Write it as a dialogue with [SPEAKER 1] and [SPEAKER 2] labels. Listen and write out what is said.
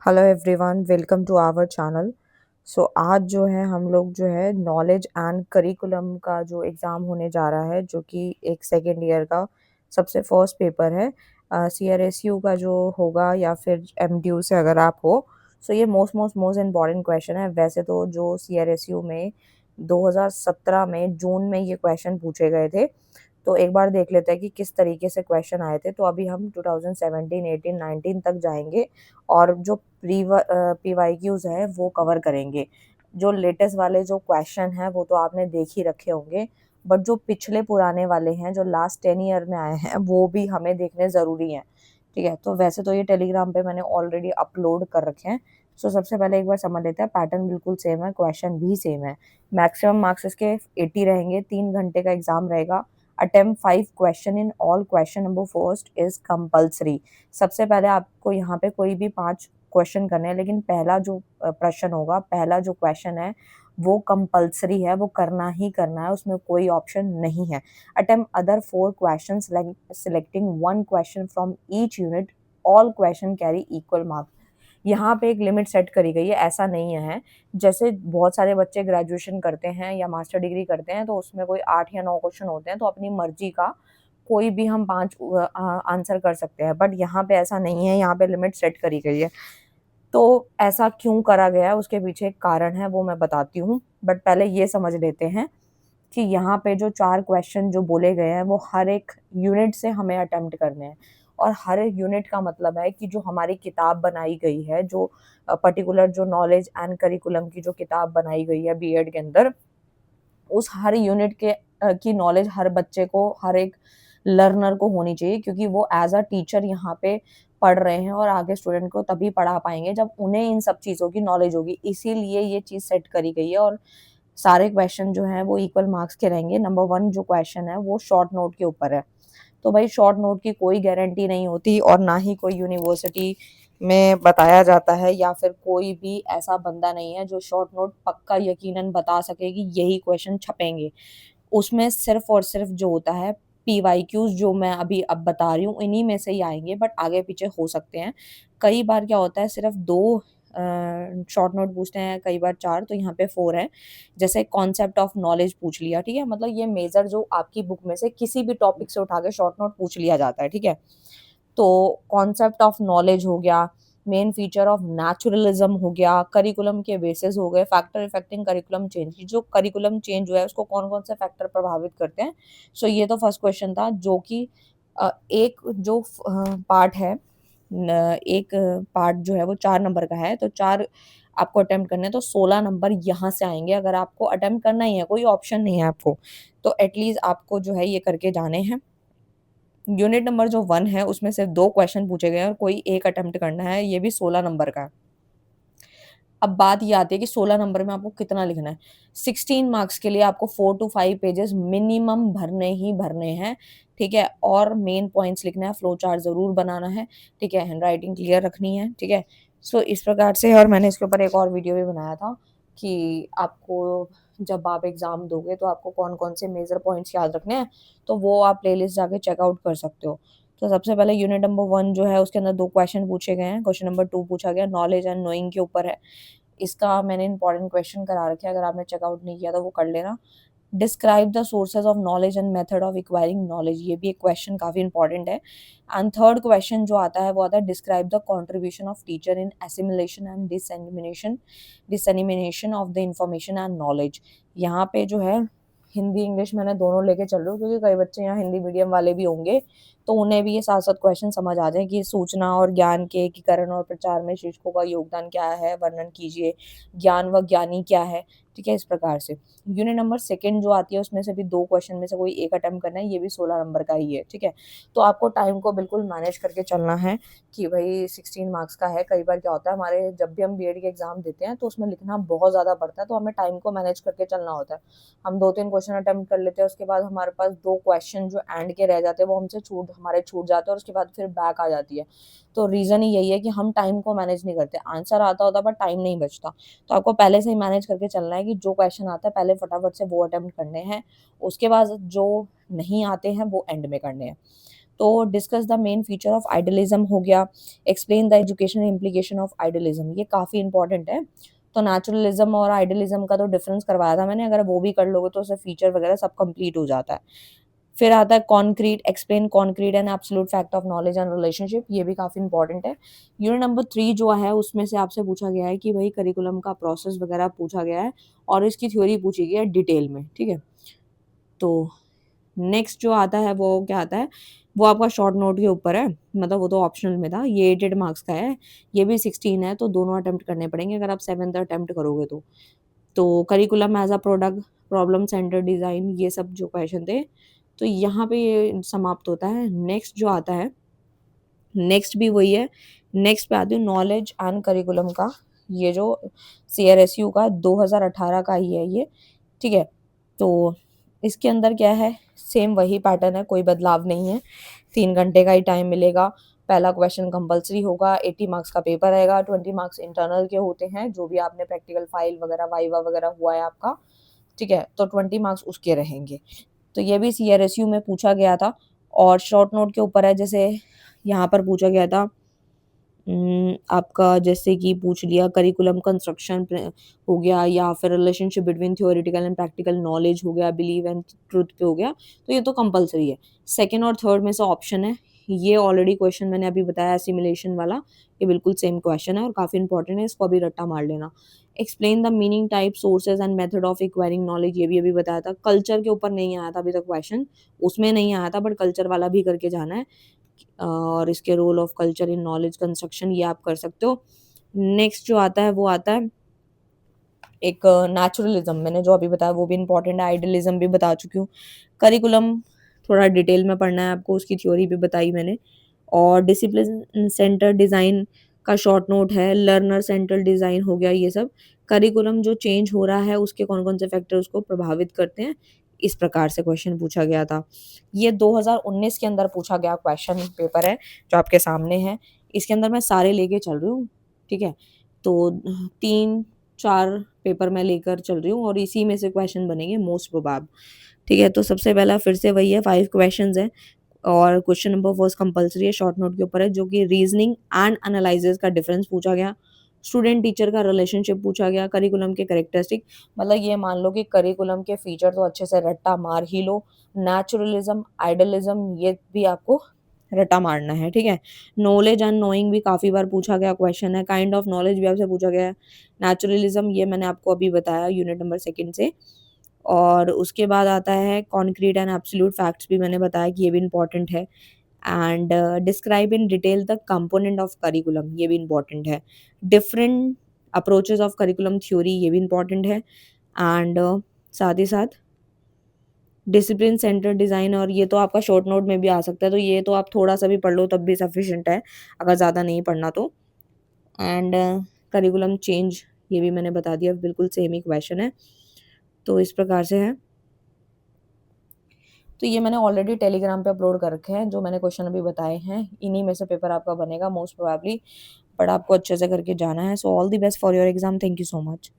[SPEAKER 1] Hello everyone, welcome to our channel. So आज जो है हम लोग जो है नॉलेज एंड करिकुलम का जो एग्ज़ाम होने जा रहा है, जो कि एक सेकेंड ईयर का सबसे फर्स्ट पेपर है। सीआरएसयू का जो होगा या फिर एमडीयू से अगर आप हो, सो ये मोस्ट इम्पॉर्टेंट क्वेश्चन है। वैसे तो जो सीआरएसयू में 2017 में जून में ये क्वेश्चन पूछे गए थे, तो एक बार देख लेते हैं कि किस तरीके से क्वेश्चन आए थे। तो अभी हम 2017, 18, 19 तक जाएंगे और जो पीवाईक्यूज़ है वो कवर करेंगे। जो लेटेस्ट वाले जो क्वेश्चन हैं वो तो आपने देख ही रखे होंगे, बट जो पिछले पुराने वाले हैं जो लास्ट 10 ईयर में आए हैं वो भी हमें देखने ज़रूरी हैं। ठीक है, तो वैसे तो ये टेलीग्राम पे मैंने ऑलरेडी अपलोड कर रखे हैं। सो सबसे पहले एक बार समझ लेते हैं। पैटर्न बिल्कुल सेम है, क्वेश्चन भी सेम है। मैक्सिमम मार्क्स इसके 80 रहेंगे। 3 घंटे का एग्जाम रहेगा। Attempt 5 question in all. Question number first is compulsory. सबसे पहले आपको यहाँ पे कोई भी 5 क्वेश्चन करने हैं, लेकिन पहला जो प्रश्न होगा, पहला जो क्वेश्चन है वो कंपल्सरी है, वो करना ही करना है, उसमें कोई ऑप्शन नहीं है। Attempt other 4 question selecting 1 question from each unit. All question carry equal marks. यहाँ पे एक लिमिट सेट करी गई है, ऐसा नहीं है जैसे बहुत सारे बच्चे ग्रेजुएशन करते हैं या मास्टर डिग्री करते हैं तो उसमें कोई 8 या 9 क्वेश्चन होते हैं, तो अपनी मर्जी का कोई भी हम 5 आंसर कर सकते हैं। बट यहाँ पे ऐसा नहीं है, यहाँ पे लिमिट सेट करी गई है। तो ऐसा क्यों करा गया है, उसके पीछे एक कारण है, वो मैं बताती हूँ। बट पहले ये समझ लेते हैं कि यहाँ पे जो 4 क्वेश्चन जो बोले गए हैं वो हर एक यूनिट से हमें अटेम्प्ट करने हैं। और हर एक यूनिट का मतलब है कि जो हमारी किताब बनाई गई है, जो पर्टिकुलर जो नॉलेज एंड करिकुलम की जो किताब बनाई गई है बीएड के अंदर, उस हर यूनिट के की नॉलेज हर बच्चे को, हर एक लर्नर को होनी चाहिए, क्योंकि वो एज अ टीचर यहाँ पे पढ़ रहे हैं और आगे स्टूडेंट को तभी पढ़ा पाएंगे जब उन्हें इन सब चीज़ों की नॉलेज होगी। इसीलिए ये चीज़ सेट करी गई है। और सारे क्वेश्चन जो हैं वो इक्वल मार्क्स के रहेंगे। नंबर 1 जो क्वेश्चन है वो शॉर्ट नोट के ऊपर है। तो भाई शॉर्ट नोट की कोई गारंटी नहीं होती और ना ही कोई यूनिवर्सिटी में बताया जाता है, या फिर कोई भी ऐसा बंदा नहीं है जो शॉर्ट नोट पक्का यकीनन बता सके कि यही क्वेश्चन छपेंगे। उसमें सिर्फ और सिर्फ जो होता है पीवाईक्यूज, जो मैं अभी अब बता रही हूँ इन्हीं में से ही आएंगे, बट आगे पीछे हो सकते हैं। कई बार क्या होता है सिर्फ 2 शॉर्ट नोट पूछते हैं, कई बार 4, तो यहाँ पे 4 है। जैसे कॉन्सेप्ट ऑफ नॉलेज पूछ लिया, ठीक है, मतलब ये मेजर जो आपकी बुक में से किसी भी टॉपिक से उठा के शॉर्ट नोट पूछ लिया जाता है, ठीक है। तो कॉन्सेप्ट ऑफ नॉलेज हो गया, मेन फीचर ऑफ नेचुरलिज्म हो गया, करिकुलम के बेसिस हो गए, फैक्टर इफेक्टिंग करिकुलम चेंज। जो करिकुलम चेंज हुआ है उसको कौन कौन से फैक्टर प्रभावित करते हैं। सो ये तो फर्स्ट क्वेश्चन था, जो कि एक जो पार्ट है, एक पार्ट जो है वो 4 नंबर का है, तो 4 आपको अटेम्प्ट करने हैं, तो 16 नंबर यहाँ से आएंगे। अगर आपको अटेम्प्ट करना ही है, कोई ऑप्शन नहीं है आपको, तो एटलीस्ट आपको जो है ये करके जाने हैं। यूनिट नंबर जो 1 है उसमें सिर्फ 2 क्वेश्चन पूछे गए हैं और कोई एक अटेम्प्ट करना है, ये भी 16 नंबर का है। अब बात ये आती है कि 16 नंबर में आपको कितना लिखना है। 16 मार्क्स के लिए आपको 4 टू 5 पेजेस मिनिमम भरने ही भरने हैं, ठीक है। और मेन पॉइंट्स लिखना है, फ्लो चार्ट ज़रूर बनाना है, ठीक है, हैंडराइटिंग क्लियर रखनी है, ठीक है। सो इस प्रकार से, और मैंने इसके ऊपर एक और वीडियो भी बनाया था कि आपको जब आप एग्ज़ाम दोगे तो आपको कौन-कौन से मेजर पॉइंट्स याद रखने हैं, तो वो आप प्लेलिस्ट जाके चेकआउट कर सकते हो। तो सबसे पहले यूनिट नंबर 1 जो है उसके अंदर 2 क्वेश्चन पूछे गए हैं। क्वेश्चन नंबर 2 पूछा गया नॉलेज एंड नोइंग के ऊपर है। इसका मैंने इंपॉर्टेंट क्वेश्चन करा रखे हैं, अगर आपने चेकआउट नहीं किया तो वो कर लेना। Describe the sources of knowledge and method of acquiring knowledge, ये भी एक क्वेश्चन काफ़ी इंपॉर्टेंट है। एंड थर्ड क्वेश्चन जो आता है वो आता है describe the contribution of teacher in assimilation and dissemination of the information and knowledge. यहाँ पे जो है हिंदी इंग्लिश मैंने दोनों लेके चल रही हूँ, क्योंकि कई बच्चे यहाँ हिंदी मीडियम वाले भी होंगे, तो उन्हें भी ये साथ साथ क्वेश्चन समझ आ जाए कि सूचना और ज्ञान के एकीकरण और प्रचार में शिक्षकों का योगदान क्या है, वर्णन कीजिए। ज्ञान व ज्ञानी क्या है, ठीक है, इस प्रकार से। यूनिट नंबर 2 जो आती है उसमें से भी 2 क्वेश्चन में से कोई एक अटेम्प्ट करना है, ये भी 16 नंबर का ही है, ठीक है। तो आपको टाइम को बिल्कुल मैनेज करके चलना है कि भाई 16 मार्क्स का है। कई बार क्या होता है, हमारे जब भी हम बीएड के एग्जाम देते हैं तो उसमें लिखना बहुत ज़्यादा पड़ता है, तो हमें टाइम को मैनेज करके चलना होता है। हम 2-3 क्वेश्चन अटेम्प्ट कर लेते हैं, उसके बाद हमारे पास 2 क्वेश्चन जो एंड के रह जाते हैं वो हमसे हमारे छूट जाते हैं, और उसके बाद फिर बैक आ जाती है। तो रीज़न ही यही है कि हम टाइम को मैनेज नहीं करते। आंसर आता होता है बट टाइम नहीं बचता। तो आपको पहले से ही मैनेज करके चलना है कि जो क्वेश्चन आता है पहले फटाफट से वो अटेम्प्ट करने हैं, उसके बाद जो नहीं आते हैं वो एंड में करने हैं। तो discuss the main feature of idealism हो गया, explain the educational implication of idealism, ये काफ़ी इंपॉर्टेंट है। तो नेचुरलिज्म और आइडियलिज्म का तो डिफरेंस करवाया था मैंने, अगर वो भी कर लोगे तो उससे फीचर वगैरह सब कंप्लीट हो जाता है। फिर आता है concrete, explain concrete and absolute fact of knowledge and relationship, ये भी काफ़ी इंपॉर्टेंट है। यूनिट नंबर 3 जो है उसमें से आपसे पूछा गया है कि भाई करिकुलम का प्रोसेस वगैरह पूछा गया है और इसकी थ्योरी पूछी गई है डिटेल में, ठीक है। तो नेक्स्ट जो आता है वो क्या आता है, वो आपका शॉर्ट नोट के ऊपर है, मतलब वो तो ऑप्शनल में था, ये 8 मार्क्स का है, ये भी 16 है, तो दोनों अटेम्प्ट करने पड़ेंगे अगर आप 7th अटेम्प्ट करोगे तो curriculum as a product, problem centre design, ये सब जो क्वेश्चन थे, तो यहाँ पे ये समाप्त होता है। नेक्स्ट जो आता है, नेक्स्ट भी वही है। नेक्स्ट पे आती हूँ नॉलेज एंड करिकुलम का, ये जो CRSU का 2018 का ही है ये, ठीक है। तो इसके अंदर क्या है, सेम वही पैटर्न है, कोई बदलाव नहीं है। 3 घंटे का ही टाइम मिलेगा। पहला क्वेश्चन कंपलसरी होगा, 80 मार्क्स का पेपर रहेगा, 20 मार्क्स इंटरनल के होते हैं, जो भी आपने प्रैक्टिकल फाइल वगैरह वाइवा वगैरह हुआ है आपका, ठीक है, तो 20 मार्क्स उसके रहेंगे। तो ये भी CRSU में पूछा गया था और शॉर्ट नोट के ऊपर है, जैसे यहाँ पर पूछा गया था आपका, जैसे कि पूछ लिया करिकुलम कंस्ट्रक्शन हो गया, या फिर relationship between theoretical and practical knowledge हो गया, बिलीव एंड ट्रुथ पे हो गया, तो ये तो कंपलसरी है। सेकंड और थर्ड में से ऑप्शन है, ये ऑलरेडी क्वेश्चन मैंने अभी बताया सिमुलेशन वाला, ये बिल्कुल सेम क्वेश्चन है और काफ़ी इंपॉर्टेंट है, इसको अभी रट्टा मार लेना। Explain the meaning, type, sources and method of acquiring knowledge, ये भी अभी बताया था। कल्चर के ऊपर नहीं आया था अभी तक क्वेश्चन, उसमें नहीं आया था, बट कल्चर वाला भी करके जाना है, और इसके role of culture in knowledge construction, ये आप कर सकते हो। नेक्स्ट जो आता है वो आता है एक नेचुरलिज्म, मैंने जो अभी बताया वो भी इंपॉर्टेंट है, आइडियलिज्म भी बता चुकी हूँ। करिकुलम थोड़ा डिटेल में पढ़ना है आपको, उसकी थ्योरी भी बताई मैंने। और डिसिप्लिन सेंटर डिज़ाइन का शॉर्ट नोट है, लर्नर सेंट्रल डिज़ाइन हो गया, ये सब। करिकुलम जो चेंज हो रहा है उसके कौन-कौन से फैक्टर उसको प्रभावित करते हैं, इस प्रकार से क्वेश्चन पूछा गया था। ये 2019 के अंदर पूछा गया क्वेश्चन पेपर है, जो आपके सामने है। इसके अंदर मैं सारे लेके चल रही हूँ, ठीक है? तो 3-4 पेपर मैं लेकर चल रही हूँ और इसी में से क्वेश्चन बनेंगे मोस्ट प्रोबेबल, ठीक है? तो सबसे पहला फिर से वही है, 5 क्वेश्चंस हैं और क्वेश्चन नंबर फर्स्ट कंपल्सरी है, शॉर्ट नोट के ऊपर है, जो कि रीजनिंग एंड एनालिसिस का डिफरेंस पूछा गया, स्टूडेंट टीचर का रिलेशनशिप पूछा गया, करिकुलम के कैरेक्टरिस्टिक, मतलब ये मान लो कि करिकुलम के फीचर तो अच्छे से रट्टा मार ही लो। नेचुरलिज्म, आइडियलिज्म, ये भी आपको रट्टा मारना है, ठीक है। नॉलेज एंड नोइंग भी काफ़ी बार पूछा गया क्वेश्चन है, काइंड ऑफ नॉलेज भी आपसे पूछा गया है। नेचुरलिज्म ये मैंने आपको अभी बताया यूनिट नंबर 2 से। और उसके बाद आता है कॉन्क्रीट एंड एब्सोल्यूट फैक्ट्स, भी मैंने बताया कि ये भी इम्पोर्टेंट है। And describe in detail the component of curriculum, ये भी इम्पोर्टेंट है। Different approaches of curriculum theory, ये भी इम्पोर्टेंट है। एंड साथ ही साथ डिसिप्लिन सेंटर डिज़ाइन, और ये तो आपका शॉर्ट नोट में भी आ सकता है, तो ये तो आप थोड़ा सा भी पढ़ लो तब भी सफिशिएंट है, अगर ज़्यादा नहीं पढ़ना तो। एंड करिकुलम चेंज, ये भी मैंने बता दिया, बिल्कुल सेम ही क्वेश्चन है, तो इस प्रकार से है। तो ये मैंने ऑलरेडी टेलीग्राम पे अपलोड कर रखे हैं, जो मैंने क्वेश्चन अभी बताए हैं, इन्हीं में से पेपर आपका बनेगा मोस्ट प्रोबेबली, बट आपको अच्छे से करके जाना है। So all the best for your exam, thank you so much.